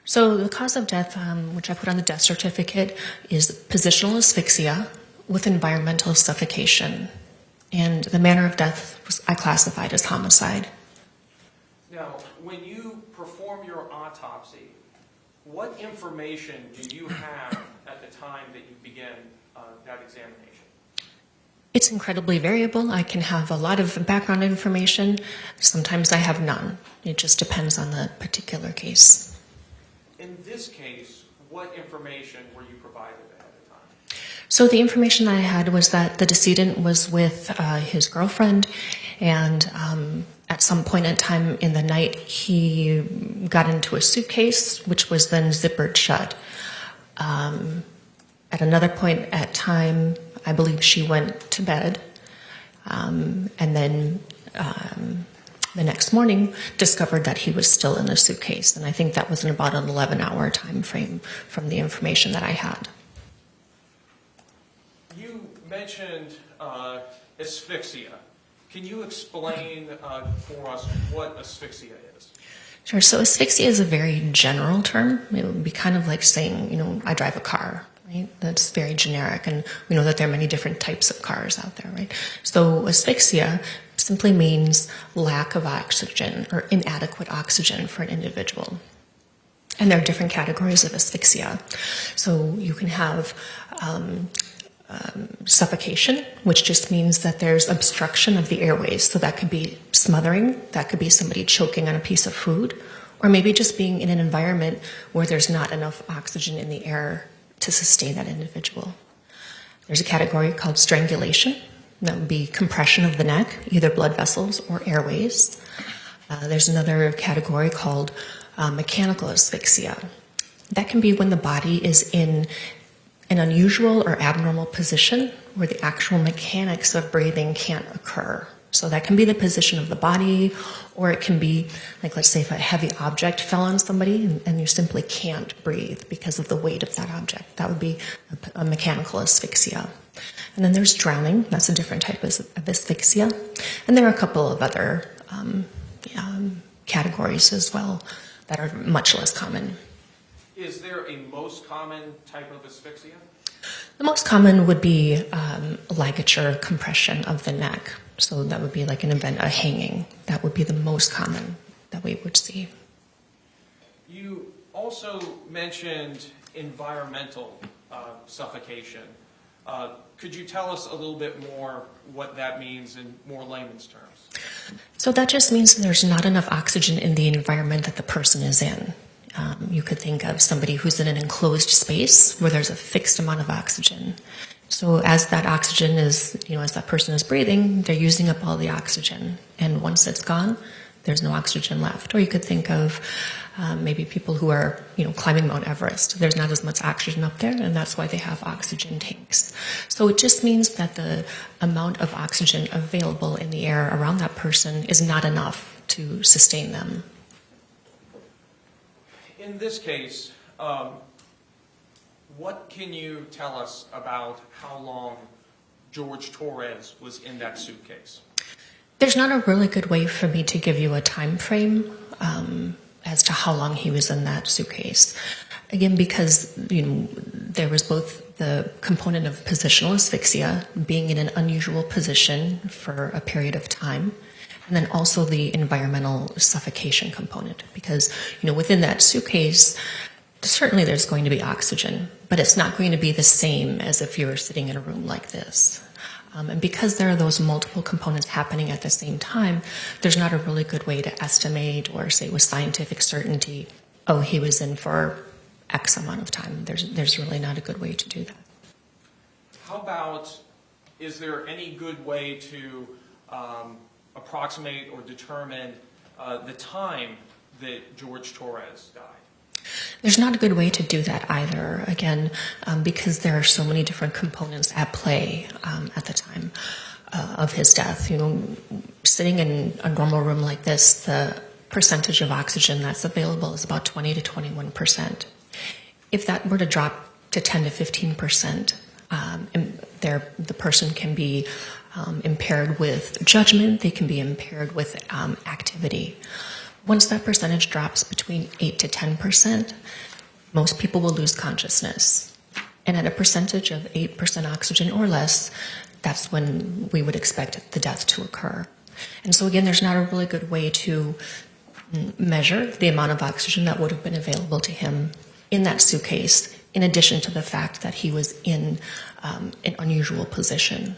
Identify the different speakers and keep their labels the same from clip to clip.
Speaker 1: So the cause of death, which I put on the death certificate, is positional asphyxia with environmental suffocation. And the manner of death I classified as homicide.
Speaker 2: Now, when you perform your autopsy, what information do you have at the time that you begin that examination?
Speaker 1: It's incredibly variable. I can have a lot of background information. Sometimes I have none. It just depends on the particular case.
Speaker 2: In this case, what information were you provided ahead of time?
Speaker 1: So the information I had was that the decedent was with his girlfriend, and at some point in time in the night, he got into a suitcase, which was then zippered shut. At another point at time, I believe she went to bed, and then the next morning discovered that he was still in the suitcase. And I think that was in about an 11-hour time frame from the information that I had.
Speaker 2: You mentioned asphyxia. Can you explain for us what asphyxia is?
Speaker 1: Sure. So asphyxia is a very general term. It would be kind of like saying, I drive a car. Right? That's very generic, and we know that there are many different types of cars out there, right? So asphyxia simply means lack of oxygen or inadequate oxygen for an individual. And there are different categories of asphyxia. So you can have suffocation, which just means that there's obstruction of the airways. So that could be smothering, that could be somebody choking on a piece of food, or maybe just being in an environment where there's not enough oxygen in the air to sustain that individual. There's a category called strangulation. That would be compression of the neck, either blood vessels or airways. There's another category called mechanical asphyxia. That can be when the body is in an unusual or abnormal position where the actual mechanics of breathing can't occur. So that can be the position of the body, or it can be, like, let's say if a heavy object fell on somebody and you simply can't breathe because of the weight of that object. That would be a mechanical asphyxia. And then there's drowning. That's a different type of asphyxia. And there are a couple of other categories as well that are much less common.
Speaker 2: Is there a most common type of asphyxia?
Speaker 1: The most common would be ligature compression of the neck. So that would be like an event, a hanging. That would be the most common that we would see.
Speaker 2: You also mentioned environmental suffocation. Could you tell us a little bit more what that means in more layman's terms?
Speaker 1: So that just means that there's not enough oxygen in the environment that the person is in. You could think of somebody who's in an enclosed space where there's a fixed amount of oxygen. So as that oxygen is, as that person is breathing, they're using up all the oxygen. And once it's gone, there's no oxygen left. Or you could think of maybe people who are, climbing Mount Everest. There's not as much oxygen up there, and that's why they have oxygen tanks. So it just means that the amount of oxygen available in the air around that person is not enough to sustain them.
Speaker 2: In this case, what can you tell us about how long Jorge Torres was in that suitcase?
Speaker 1: There's not a really good way for me to give you a time frame as to how long he was in that suitcase. Again, because there was both the component of positional asphyxia, being in an unusual position for a period of time, and then also the environmental suffocation component. Because within that suitcase, certainly there's going to be oxygen, but it's not going to be the same as if you were sitting in a room like this. And because there are those multiple components happening at the same time, there's not a really good way to estimate or say with scientific certainty, he was in for X amount of time. There's really not a good way to do that.
Speaker 2: How about, is there any good way to approximate or determine the time that Jorge Torres died?
Speaker 1: There's not a good way to do that either, again, because there are so many different components at play at the time of his death. Sitting in a normal room like this, the percentage of oxygen that's available is about 20 to 21%. If that were to drop to 10 to 15%, the person can be impaired with judgment, they can be impaired with activity. Once that percentage drops between 8 to 10%, most people will lose consciousness. And at a percentage of 8% oxygen or less, that's when we would expect the death to occur. And so again, there's not a really good way to measure the amount of oxygen that would have been available to him in that suitcase, in addition to the fact that he was in an unusual position.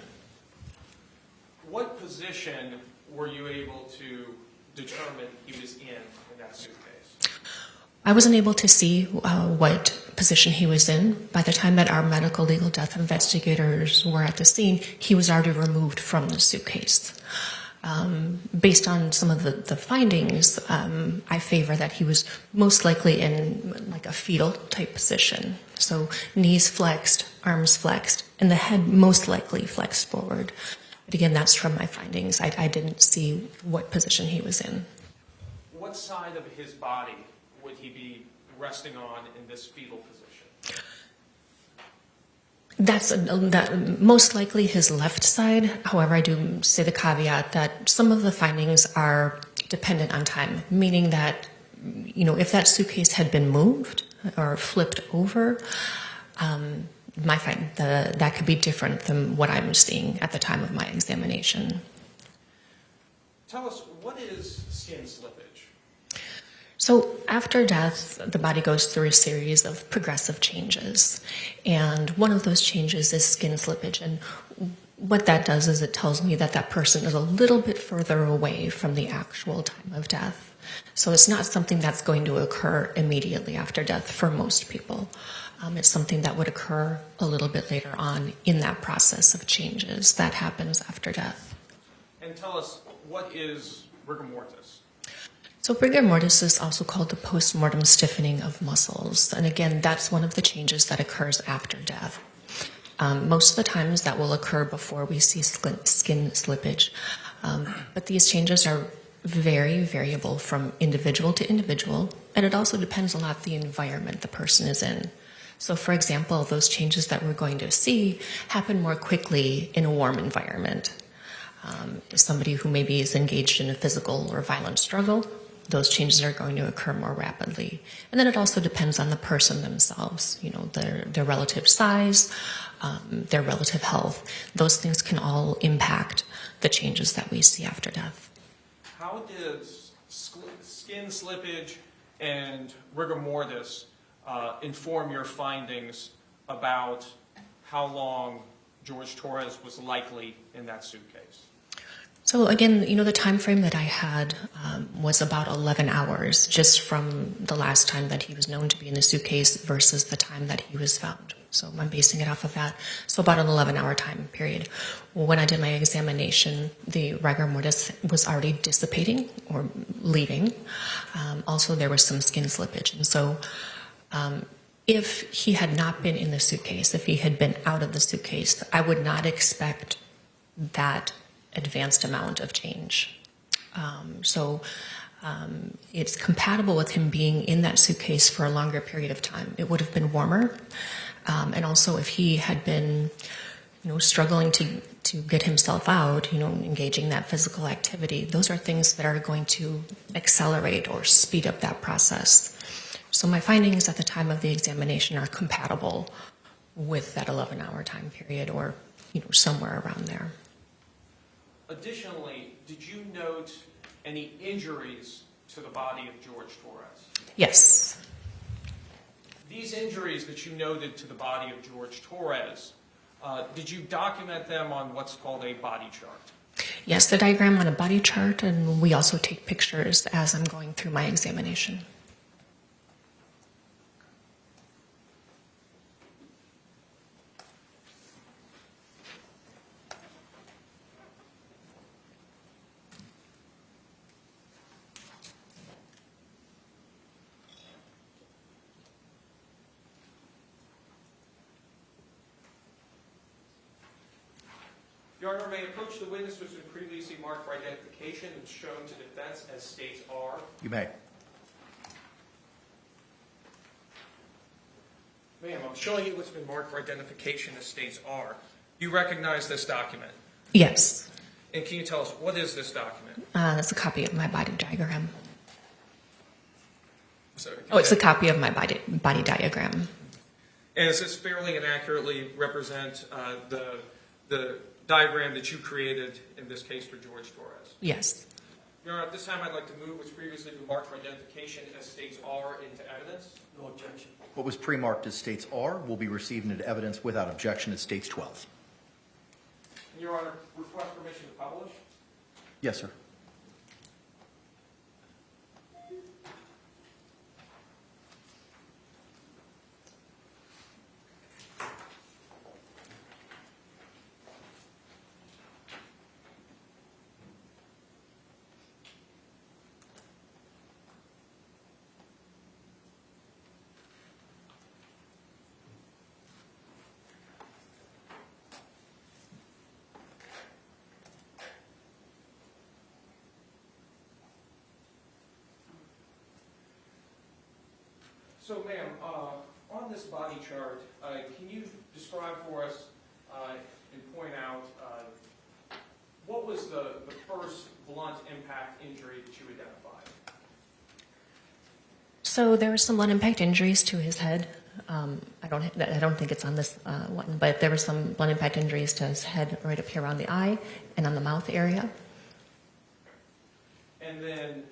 Speaker 2: What position were you able to determine he was in that suitcase?
Speaker 1: I wasn't able to see what position he was in. By the time that our medical legal death investigators were at the scene, he was already removed from the suitcase. Based on some of the findings, I favor that he was most likely in like a fetal type position. So knees flexed, arms flexed, and the head most likely flexed forward. But again, that's from my findings. I didn't see what position he was in.
Speaker 2: What side of his body would he be resting on in this fetal position?
Speaker 1: That's most likely his left side. However, I do say the caveat that some of the findings are dependent on time, meaning that, if that suitcase had been moved or flipped over, that could be different than what I'm seeing at the time of my examination.
Speaker 2: Tell us, what is skin slippage?
Speaker 1: So after death, the body goes through a series of progressive changes. And one of those changes is skin slippage. And what that does is it tells me that that person is a little bit further away from the actual time of death. So it's not something that's going to occur immediately after death for most people. It's something that would occur a little bit later on in that process of changes that happens after death.
Speaker 2: And tell us, what is rigor mortis?
Speaker 1: So rigor mortis is also called the postmortem stiffening of muscles. And again, that's one of the changes that occurs after death. Most of the times that will occur before we see skin slippage. But these changes are very variable from individual to individual. And it also depends a lot the environment the person is in. So for example, those changes that we're going to see happen more quickly in a warm environment. Somebody who maybe is engaged in a physical or violent struggle, those changes are going to occur more rapidly. And then it also depends on the person themselves, their relative size, their relative health. Those things can all impact the changes that we see after death.
Speaker 2: How does skin slippage and rigor mortis inform your findings about how long Jorge Torres was likely in that suitcase?
Speaker 1: So again, the time frame that I had was about 11 hours, just from the last time that he was known to be in the suitcase versus the time that he was found. So I'm basing it off of that. So about an 11-hour time period. When I did my examination, the rigor mortis was already dissipating or leaving. Also, there was some skin slippage. And so if he had not been in the suitcase, if he had been out of the suitcase, I would not expect that advanced amount of change. It's compatible with him being in that suitcase for a longer period of time. It would have been warmer. And also if he had been, struggling to get himself out, engaging that physical activity, those are things that are going to accelerate or speed up that process. So my findings at the time of the examination are compatible with that 11-hour time period or, somewhere around there.
Speaker 2: Additionally, did you note any injuries to the body of Jorge Torres?
Speaker 1: Yes.
Speaker 2: These injuries that you noted to the body of Jorge Torres, did you document them on what's called a body chart?
Speaker 1: Yes, the diagram on a body chart, and we also take pictures as I'm going through my examination.
Speaker 2: Your Honor, may approach the witness who has been previously marked for identification and shown to defense as states are.
Speaker 3: You may.
Speaker 2: Ma'am, I'm showing you what's been marked for identification as states are. You recognize this document?
Speaker 1: Yes.
Speaker 2: And can you tell us, what is this document?
Speaker 1: That's a copy of my body diagram.
Speaker 2: So,
Speaker 1: Oh, it's a copy of my body diagram.
Speaker 2: and does this fairly and accurately represent the diagram that you created in this case for George Torres?
Speaker 1: Yes.
Speaker 2: Your Honor, at this time I'd like to move what's previously been marked for identification as states R into evidence.
Speaker 3: No objection.
Speaker 4: What was pre-marked as states R will be received into evidence without objection as states 12.
Speaker 2: And Your Honor, request permission to publish.
Speaker 4: Yes, sir.
Speaker 2: So, ma'am, on this body chart, can you describe for us and point out what was the first blunt impact injury that you identified?
Speaker 1: So there were some blunt impact injuries to his head. I don't think it's on this one, but there were some blunt impact injuries to his head right up here around the eye and on the mouth area.
Speaker 2: And then,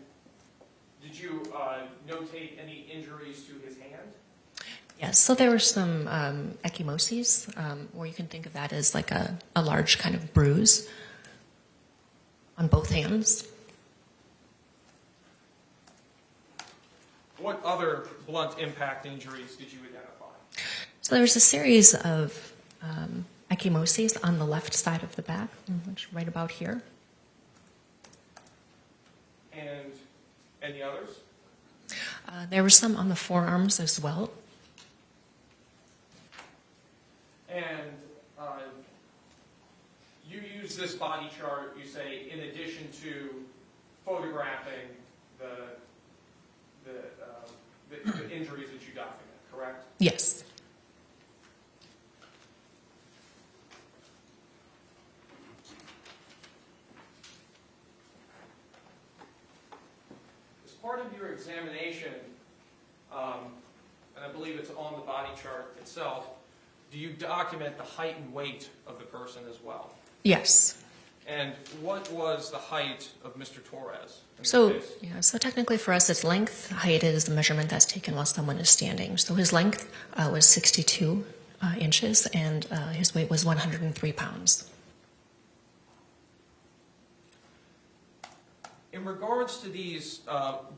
Speaker 2: did you notate any injuries to his hand?
Speaker 1: Yes, so there were some ecchymoses, or you can think of that as like a large kind of bruise on both hands.
Speaker 2: What other blunt impact injuries did you identify?
Speaker 1: So there was a series of ecchymoses on the left side of the back, which right about here.
Speaker 2: And any others?
Speaker 1: There were some on the forearms as well.
Speaker 2: And you use this body chart, you say, in addition to photographing the injuries that you document, correct?
Speaker 1: Yes.
Speaker 2: As part of your examination, and I believe it's on the body chart itself, do you document the height and weight of the person as well?
Speaker 1: Yes.
Speaker 2: And what was the height of Mr. Torres in this
Speaker 1: So,
Speaker 2: case?
Speaker 1: yeah, so technically for us, it's length. Height is the measurement that's taken while someone is standing. So his length was 62 inches, and his weight was 103 pounds.
Speaker 2: In regards to these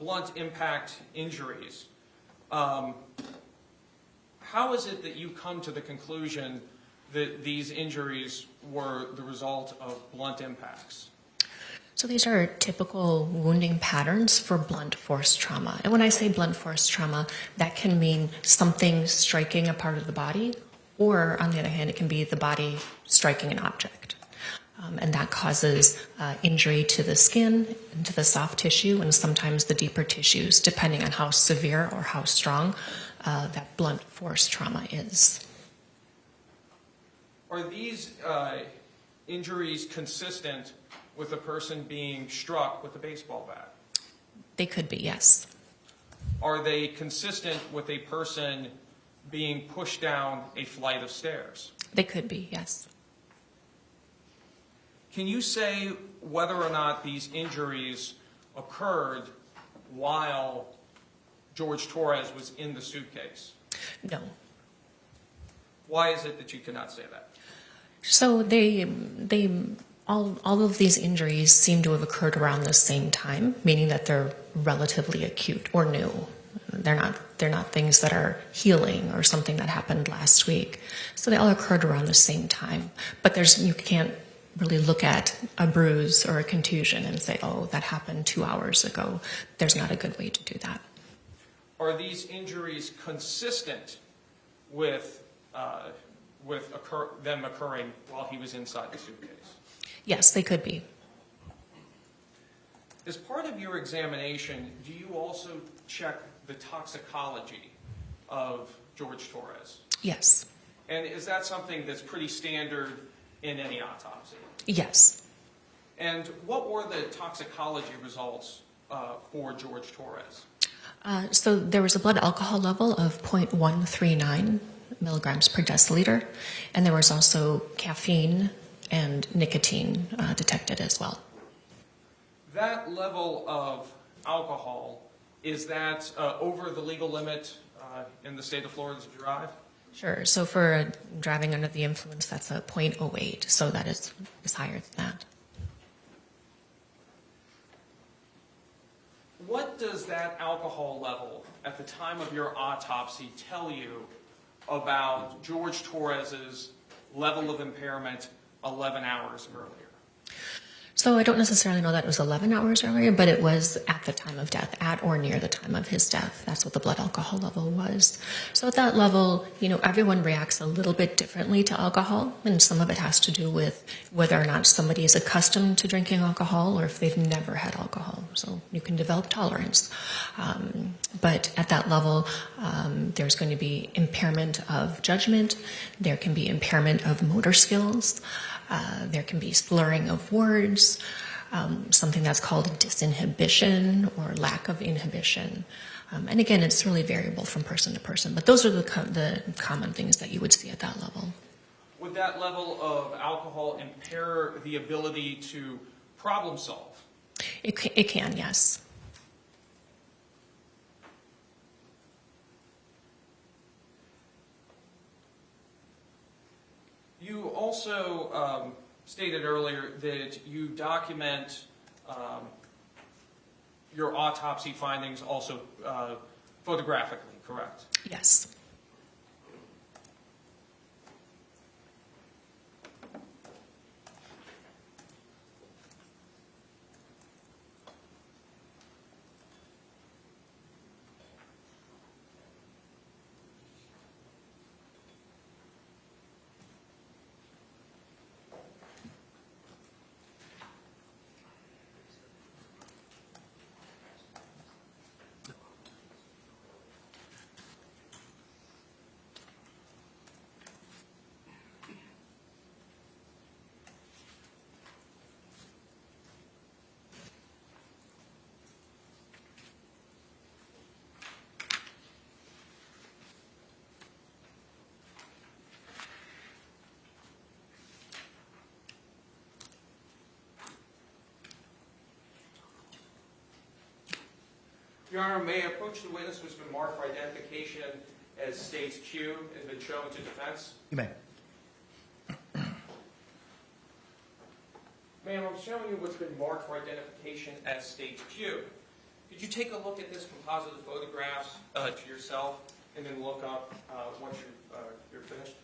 Speaker 2: blunt impact injuries, how is it that you come to the conclusion that these injuries were the result of blunt impacts?
Speaker 1: So these are typical wounding patterns for blunt force trauma. And when I say blunt force trauma, that can mean something striking a part of the body, or on the other hand, it can be the body striking an object. And that causes injury to the skin, and to the soft tissue, and sometimes the deeper tissues, depending on how severe or how strong that blunt force trauma is.
Speaker 2: Are these injuries consistent with a person being struck with a baseball bat?
Speaker 1: They could be, yes.
Speaker 2: Are they consistent with a person being pushed down a flight of stairs?
Speaker 1: They could be, yes.
Speaker 2: Can you say whether or not these injuries occurred while George Torres was in the suitcase?
Speaker 1: No.
Speaker 2: Why is it that you cannot say that?
Speaker 1: So all of these injuries seem to have occurred around the same time, meaning that they're relatively acute or new. They're not things that are healing or something that happened last week. So they all occurred around the same time. But you can't really look at a bruise or a contusion and say, oh, that happened 2 hours ago. There's not a good way to do that.
Speaker 2: Are these injuries consistent with them occurring while he was inside the suitcase?
Speaker 1: Yes, they could be.
Speaker 2: As part of your examination, do you also check the toxicology of George Torres?
Speaker 1: Yes.
Speaker 2: And is that something that's pretty standard in any autopsy?
Speaker 1: Yes.
Speaker 2: And what were the toxicology results for George Torres?
Speaker 1: So there was a blood alcohol level of 0.139 milligrams per deciliter, and there was also caffeine and nicotine detected as well.
Speaker 2: That level of alcohol, is that over the legal limit in the state of Florida to drive?
Speaker 1: Sure. So for driving under the influence, that's a 0.08, so that is higher than that.
Speaker 2: What does that alcohol level at the time of your autopsy tell you about George Torres's level of impairment 11 hours earlier?
Speaker 1: So I don't necessarily know that it was 11 hours earlier, but it was at the time of death, at or near the time of his death. That's what the blood alcohol level was. So at that level, everyone reacts a little bit differently to alcohol, and some of it has to do with whether or not somebody is accustomed to drinking alcohol or if they've never had alcohol. So you can develop tolerance. But at that level, there's going to be impairment of judgment. There can be impairment of motor skills. There can be slurring of words, something that's called disinhibition or lack of inhibition. And again, it's really variable from person to person, but those are the common things that you would see at that level.
Speaker 2: Would that level of alcohol impair the ability to problem solve?
Speaker 1: It can, yes.
Speaker 2: You also stated earlier that you document your autopsy findings also photographically, correct?
Speaker 1: Yes.
Speaker 2: Your Honor, may I approach the witness who's been marked for identification as States Q and been shown to defense?
Speaker 4: You may.
Speaker 2: Ma'am, I'm showing you what's been marked for identification as States Q. Could you take a look at this composite of photographs to yourself and then look up once you're finished?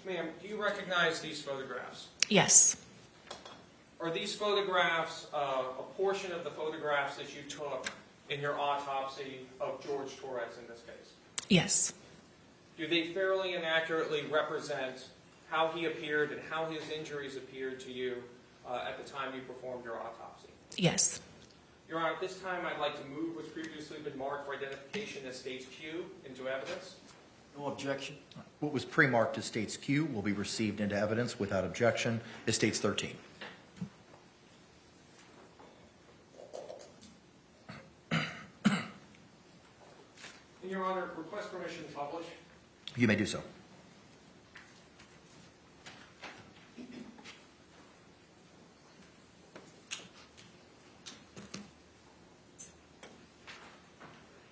Speaker 2: Ma'am, do you recognize these photographs?
Speaker 1: Yes.
Speaker 2: Are these photographs a portion of the photographs that you took in your autopsy of George Torres in this case?
Speaker 1: Yes.
Speaker 2: Do they fairly and accurately represent how he appeared and how his injuries appeared to you at the time you performed your autopsy?
Speaker 1: Yes.
Speaker 2: Your Honor, at this time I'd like to move what's previously been marked for identification as States Q into evidence.
Speaker 3: No objection.
Speaker 4: What was pre-marked as States Q will be received into evidence without objection as States 13.
Speaker 2: And Your Honor, request permission to publish.
Speaker 4: You may do so.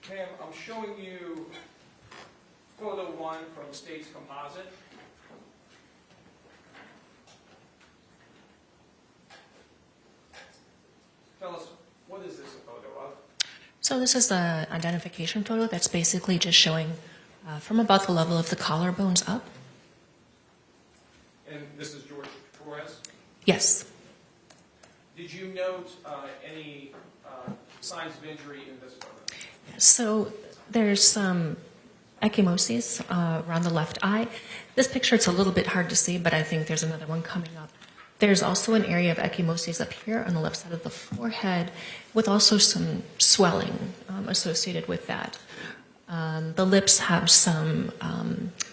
Speaker 2: Ma'am, I'm showing you photo 1 from States Composite. Tell us, what is this a photo of?
Speaker 1: So this is an identification photo that's basically just showing from about the level of the collarbones up.
Speaker 2: And this is George
Speaker 1: Yes.
Speaker 2: Did you note any signs of injury in this photo?
Speaker 1: So there's some ecchymoses around the left eye. This picture, it's a little bit hard to see, but I think there's another one coming up. There's also an area of ecchymoses up here on the left side of the forehead with also some swelling associated with that. The lips have some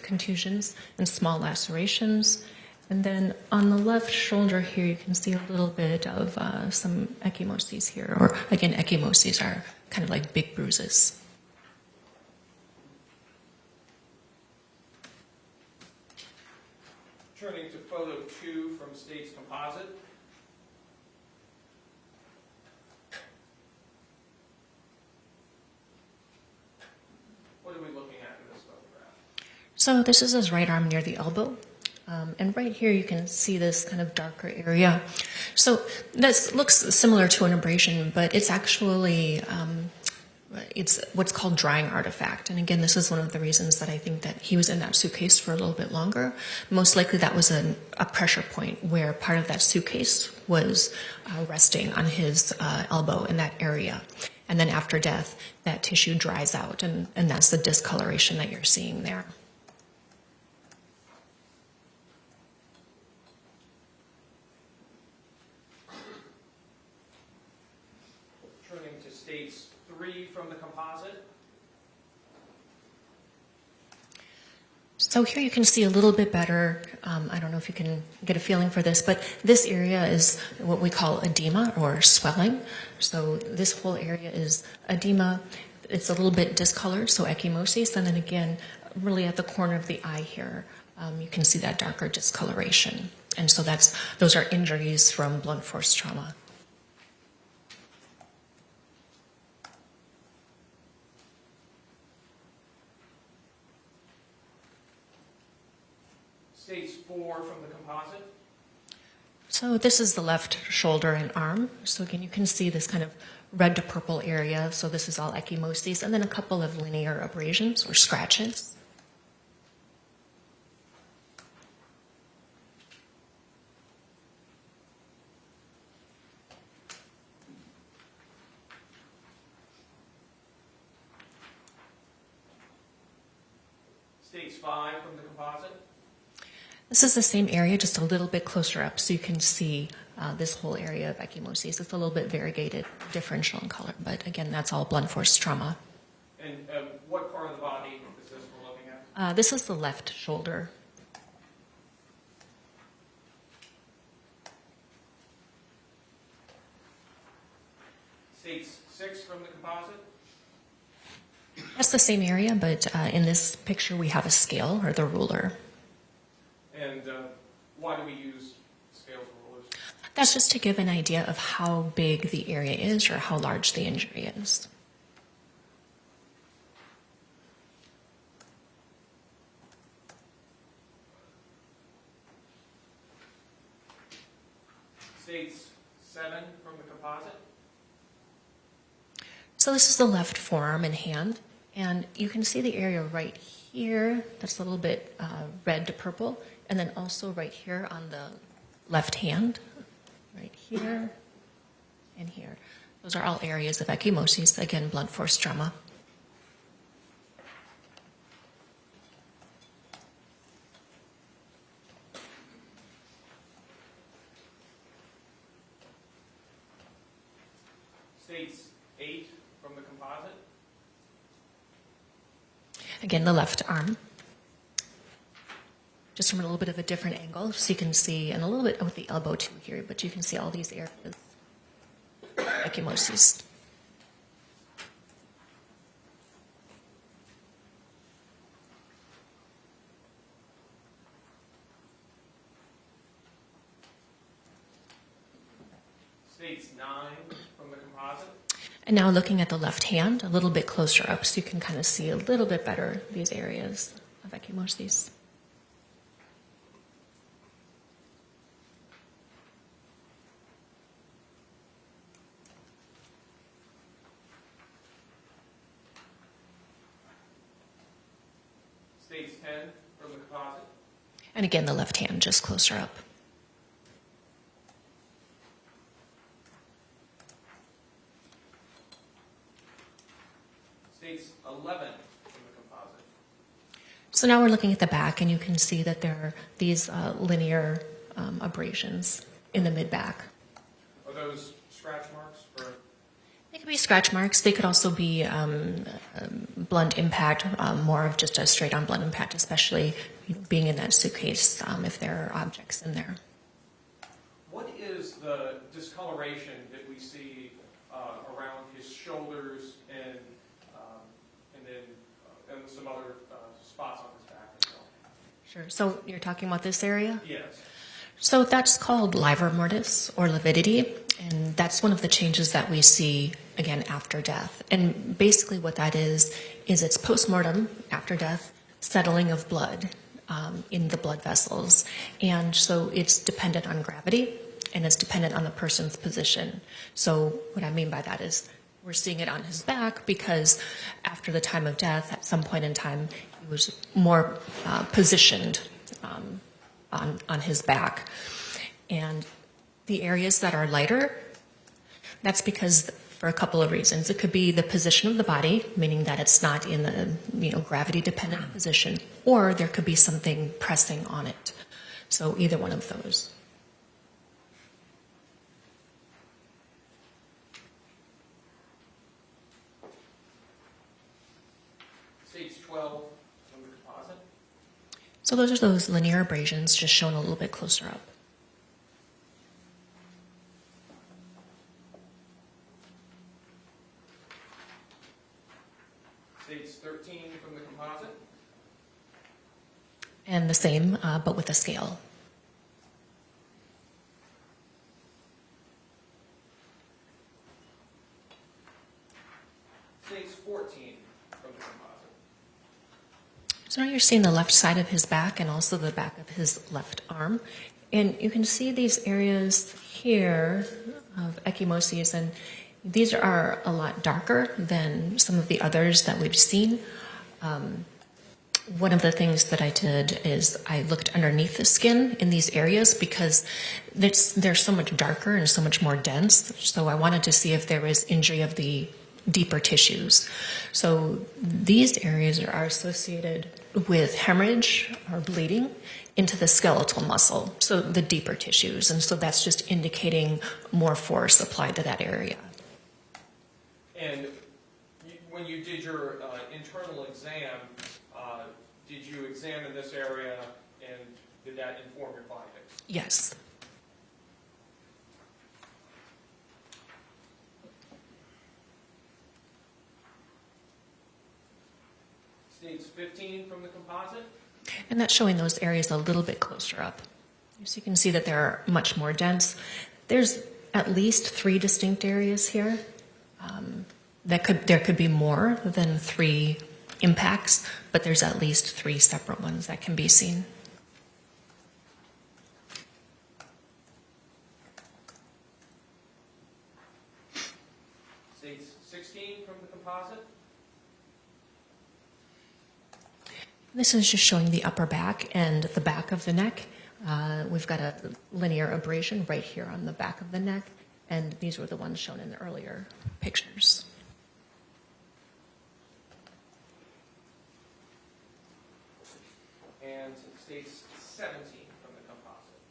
Speaker 1: contusions and small lacerations. And then on the left shoulder here, you can see a little bit of some ecchymoses here. Or again, ecchymoses are kind of like big bruises.
Speaker 2: Turning to photo 2 from State's composite. What are we looking at in this photograph?
Speaker 1: So this is his right arm near the elbow. And right here you can see this kind of darker area. So this looks similar to an abrasion, but it's actually it's what's called drying artifact. And again, this is one of the reasons that I think that he was in that suitcase for a little bit longer. Most likely that was a pressure point where part of that suitcase was resting on his elbow in that area. And then after death, that tissue dries out, and that's the discoloration that you're seeing there.
Speaker 2: Turning to States 3 from the composite.
Speaker 1: So here you can see a little bit better. I don't know if you can get a feeling for this, but this area is what we call edema or swelling. So this whole area is edema. It's a little bit discolored, so ecchymoses. And then again, really at the corner of the eye here, you can see that darker discoloration. And so those are injuries from blunt force trauma.
Speaker 2: States 4 from the composite.
Speaker 1: So this is the left shoulder and arm. So again, you can see this kind of red to purple area. So this is all ecchymoses, and then a couple of linear abrasions or scratches.
Speaker 2: States 5 from the composite.
Speaker 1: This is the same area, just a little bit closer up, so you can see this whole area of ecchymoses. It's a little bit variegated, differential in color, but again, that's all blunt force trauma.
Speaker 2: And what part of the body is this we're looking at?
Speaker 1: This is the left shoulder.
Speaker 2: States 6 from the composite.
Speaker 1: That's the same area, but in this picture we have a scale or the ruler.
Speaker 2: And why do we use scales and rulers?
Speaker 1: That's just to give an idea of how big the area is or how large the injury is.
Speaker 2: States 7 from the composite.
Speaker 1: So this is the left forearm and hand, and you can see the area right here that's a little bit red to purple, and then also right here on the left hand, right here and here. Those are all areas of ecchymoses, again, blunt force trauma.
Speaker 2: States 8 from the composite.
Speaker 1: Again, the left arm. Just from a little bit of a different angle, so you can see, and a little bit with the elbow too here, but you can see all these areas, ecchymoses.
Speaker 2: States 9 from the composite.
Speaker 1: And now looking at the left hand, a little bit closer up, so you can kind of see a little bit better these areas of ecchymoses.
Speaker 2: States 10 from the composite.
Speaker 1: And again, the left hand just closer up.
Speaker 2: States 11 from the composite.
Speaker 1: So now we're looking at the back, and you can see that there are these linear abrasions in the mid-back.
Speaker 2: Are those scratch marks for?
Speaker 1: They could be scratch marks. They could also be blunt impact, more of just a straight-on blunt impact, especially being in that suitcase if there are objects in there.
Speaker 2: What is the discoloration that we see around his shoulders and then some other spots on his back as well?
Speaker 1: Sure. So you're talking about this area?
Speaker 2: Yes.
Speaker 1: So that's called livor mortis or lividity, and that's one of the changes that we see again after death. And basically what that is it's postmortem, after death, settling of blood in the blood vessels. And so it's dependent on gravity, and it's dependent on the person's position. So what I mean by that is we're seeing it on his back because after the time of death, at some point in time, he was more positioned on his back. And the areas that are lighter, that's because for a couple of reasons. It could be the position of the body, meaning that it's not in the gravity-dependent position, or there could be something pressing on it. So either one of those.
Speaker 2: Stage 12 from the composite.
Speaker 1: So those are those linear abrasions just shown a little bit closer up.
Speaker 2: Stage 13 from the composite.
Speaker 1: And the same, but with a scale.
Speaker 2: Stage 14 from the composite.
Speaker 1: So now you're seeing the left side of his back and also the back of his left arm. And you can see these areas here of ecchymoses, and these are a lot darker than some of the others that we've seen. One of the things that I did is I looked underneath the skin in these areas because they're so much darker and so much more dense. So I wanted to see if there was injury of the deeper tissues. So these areas are associated with hemorrhage or bleeding into the skeletal muscle, so the deeper tissues. And so that's just indicating more force applied to that area.
Speaker 2: And when you did your internal exam, did you examine this area and did that inform your findings?
Speaker 1: Yes.
Speaker 2: Stage 15 from the composite.
Speaker 1: And that's showing those areas a little bit closer up. So you can see that they're much more dense. There's at least 3 distinct areas here. There could be more than 3 impacts, but there's at least 3 separate ones that can be seen.
Speaker 2: Stage 16 from the composite.
Speaker 1: This is just showing the upper back and the back of the neck. We've got a linear abrasion right here on the back of the neck, and these were the ones shown in the earlier pictures.
Speaker 2: And stage 17 from the composite.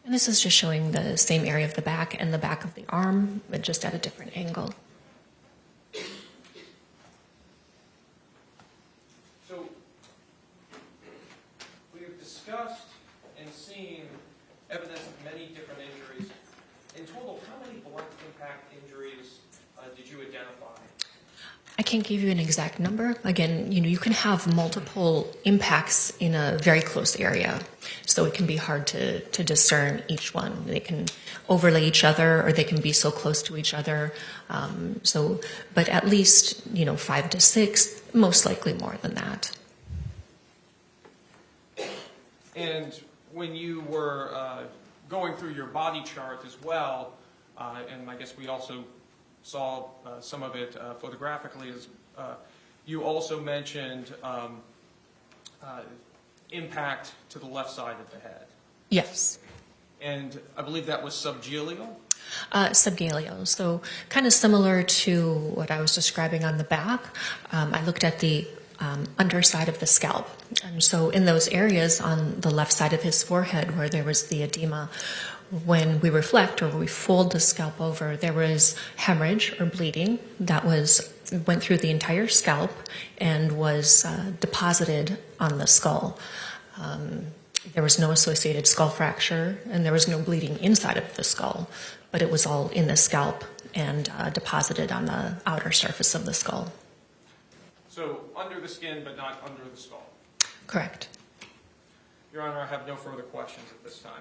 Speaker 1: And this is just showing the same area of the back and the back of the arm, but just at a different angle.
Speaker 2: So we've discussed and seen evidence of many different injuries. In total, how many blunt impact injuries did you identify?
Speaker 1: I can't give you an exact number. Again, you can have multiple impacts in a very close area, so it can be hard to discern each one. They can overlay each other, or they can be so close to each other. But at least 5 to 6, most likely more than that.
Speaker 2: And when you were going through your body chart as well, and I guess we also saw some of it photographically, as you also mentioned impact to the left side of the head.
Speaker 1: Yes.
Speaker 2: And I believe that was subgaleal?
Speaker 1: Subgaleo. So kind of similar to what I was describing on the back. I looked at the underside of the scalp. And so in those areas on the left side of his forehead where there was the edema, when we reflect or we fold the scalp over, there was hemorrhage or bleeding that went through the entire scalp and was deposited on the skull. There was no associated skull fracture, and there was no bleeding inside of the skull, but it was all in the scalp and deposited on the outer surface of the skull.
Speaker 2: So under the skin, but not under the skull.
Speaker 1: Correct.
Speaker 2: Your Honor, I have no further questions at this time.